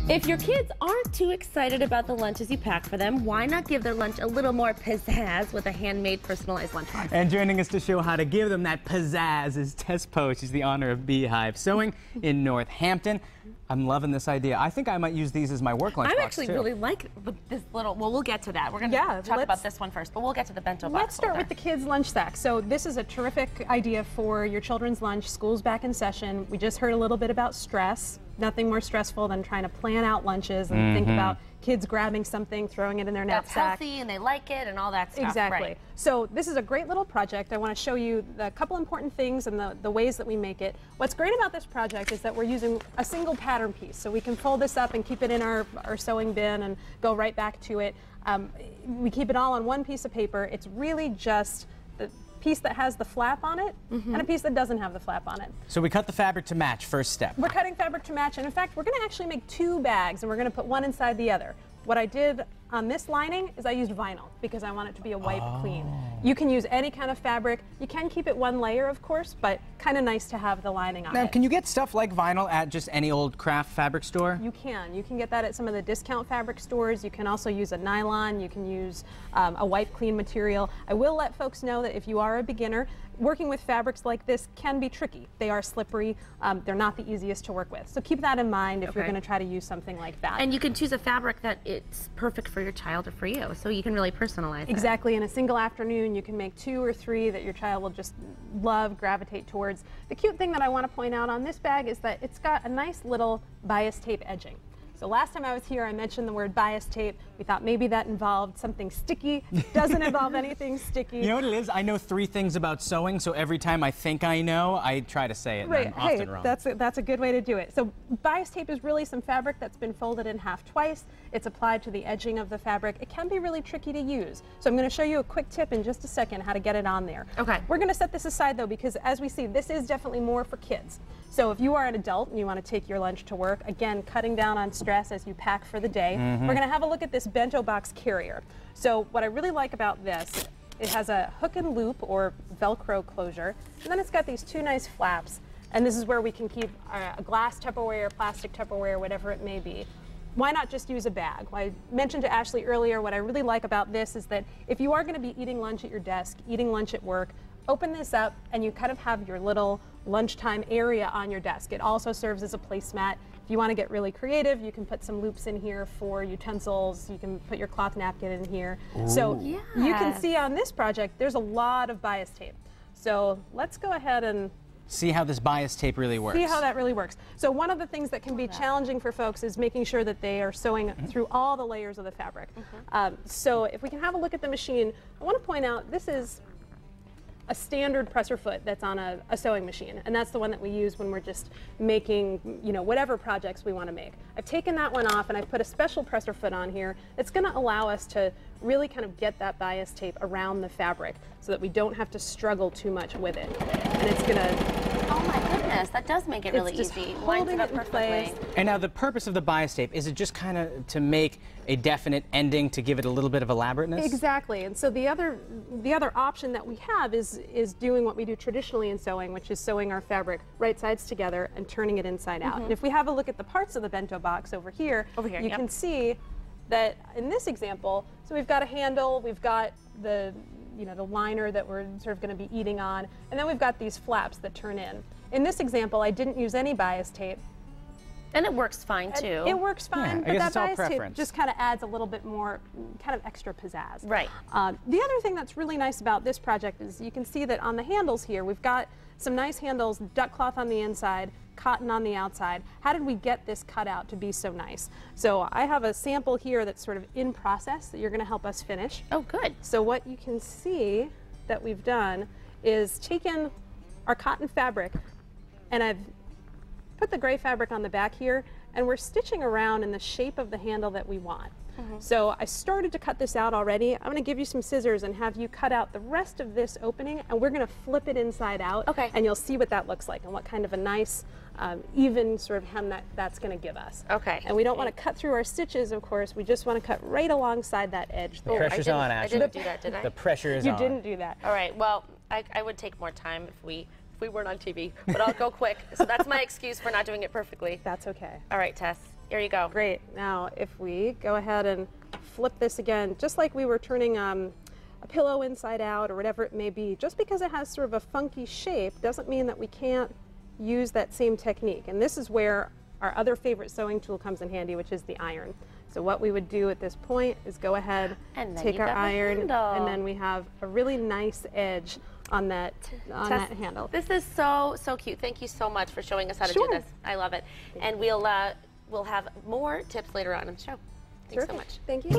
If your kids aren't too excited about the lunches you pack for them, why not give their lunch a little more pizzazz with a handmade personalized lunchbox? And joining us to show how to give them that pizzazz is Tess Poe. She's the owner of Beehive Sewing in Northampton. I'm loving this idea. I think I might use these as my work lunchbox, I actually really like this little, well, we'll get to that. We're going to talk about this one first, but we'll get to the bento box. Let's start with the kids' lunch sack. So this is a terrific idea for your children's lunch. School's back in session. We just heard a little bit about stress. Nothing more stressful than trying to plan out lunches and think about kids grabbing something, throwing it in their knapsack. That's healthy and they like it and all that stuff. Exactly. Right. So this is a great little project. I want to show you a couple important things and the ways that we make it. What's great about this project is that we're using a single pattern piece. So we can fold this up and keep it in our sewing bin and go right back to it. We keep it all on one piece of paper. It's really just the piece that has the flap on it and a piece that doesn't have the flap on it. So we cut the fabric to match, first step. We're cutting fabric to match, and in fact we're going to actually make two bags and we're going to put one inside the other. What I did on this lining is I used vinyl because I want it to be a wipe clean. You can use any kind of fabric. You can keep it one layer, of course, but kind of nice to have the lining on it. Now, can you get stuff like vinyl at just any old craft fabric store? You can. You can get that at some of the discount fabric stores. You can also use a nylon. You can use a wipe clean material. I will let folks know that if you are a beginner, working with fabrics like this can be tricky. They are slippery. They're not the easiest to work with. So keep that in mind if you're going to try to use something like that. And you can choose a fabric that it's perfect for your child or for you, so you can really personalize it. Exactly. In a single afternoon, you can make 2 or 3 that your child will just love, gravitate towards. The cute thing that I want to point out on this bag is that it's got a nice little bias tape edging. So last time I was here, I mentioned the word bias tape. We thought maybe that involved something sticky. Doesn't involve anything sticky. You know what it is? I know 3 things about sewing, so every time I think I know, I try to say it, right. and I'm often wrong. That's a good way to do it. So bias tape is really some fabric that's been folded in half twice. It's applied to the edging of the fabric. It can be really tricky to use. So I'm going to show you a quick tip in just a second how to get it on there. Okay. We're going to set this aside though because as we see, this is definitely more for kids. So if you are an adult and you want to take your lunch to work, again, cutting down on stress as you pack for the day, we're going to have a look at this bento box carrier. So what I really like about this, it has a hook and loop or Velcro closure, and then it's got these 2 nice flaps, and this is where we can keep a glass Tupperware, plastic Tupperware, whatever it may be. Why not just use a bag? I mentioned to Ashley earlier, what I really like about this is that if you are going to be eating lunch at your desk, eating lunch at work, open this up and you kind of have your little lunchtime area on your desk. It also serves as a placemat. If you want to get really creative, you can put some loops in here for utensils. You can put your cloth napkin in here. Ooh. So you can see on this project, there's a lot of bias tape. So let's go ahead and see how this bias tape really works. See how that really works. So one of the things that can be challenging for folks is making sure that they are sewing through all the layers of the fabric. So if we can have a look at the machine, I want to point out this is a standard presser foot that's on a sewing machine, and that's the one that we use when we're just making, whatever projects we want to make. I've taken that one off and I've put a special presser foot on here that's going to allow us to really kind of get that bias tape around the fabric so that we don't have to struggle too much with it. And it's going to... Oh my goodness, that does make it really easy. Lines it up perfectly. And now the purpose of the bias tape, is it just kind of to make a definite ending to give it a little bit of elaborateness? Exactly. And so the other option that we have is doing what we do traditionally in sewing, which is sewing our fabric right sides together and turning it inside out. And if we have a look at the parts of the bento box over here you can see that in this example, so we've got a handle, we've got the the liner that we're sort of going to be eating on, and then we've got these flaps that turn in. In this example, I didn't use any bias tape. And it works fine too. It works fine, but that bias tape preference. just kind of adds a little bit more, kind of extra pizzazz. Right. The other thing that's really nice about this project is you can see that on the handles here, we've got some nice handles, duck cloth on the inside, cotton on the outside. How did we get this cut out to be so nice? So I have a sample here that's sort of in process that you're going to help us finish. Oh, good. So what you can see that we've done is taken our cotton fabric, and I've put the gray fabric on the back here, and we're stitching around in the shape of the handle that we want. So I started to cut this out already. I'm going to give you some scissors and have you cut out the rest of this opening, and we're going to flip it inside out. Okay. And you'll see what that looks like and what kind of a nice even sort of hem that's going to give us. Okay. And we don't want to cut through our stitches, of course. We just want to cut right alongside that edge. The pressure's on, Ashley. I didn't do that, did I? The pressure is on. You didn't do that. All right. Well, I would take more time if we we weren't on TV, but I'll go quick. So that's my excuse for not doing it perfectly. That's okay. All right, Tess, here you go. Great. Now, if we go ahead and flip this again, just like we were turning a pillow inside out or whatever it may be, just because it has sort of a funky shape doesn't mean that we can't use that same technique. And this is where our other favorite sewing tool comes in handy, which is the iron. So what we would do at this point is go ahead, and take our iron, and then we have a really nice edge on that handle. This is so cute. Thank you so much for showing us how to do this. I love it. And we'll have more tips later on in the show. Thanks so much. Thank you.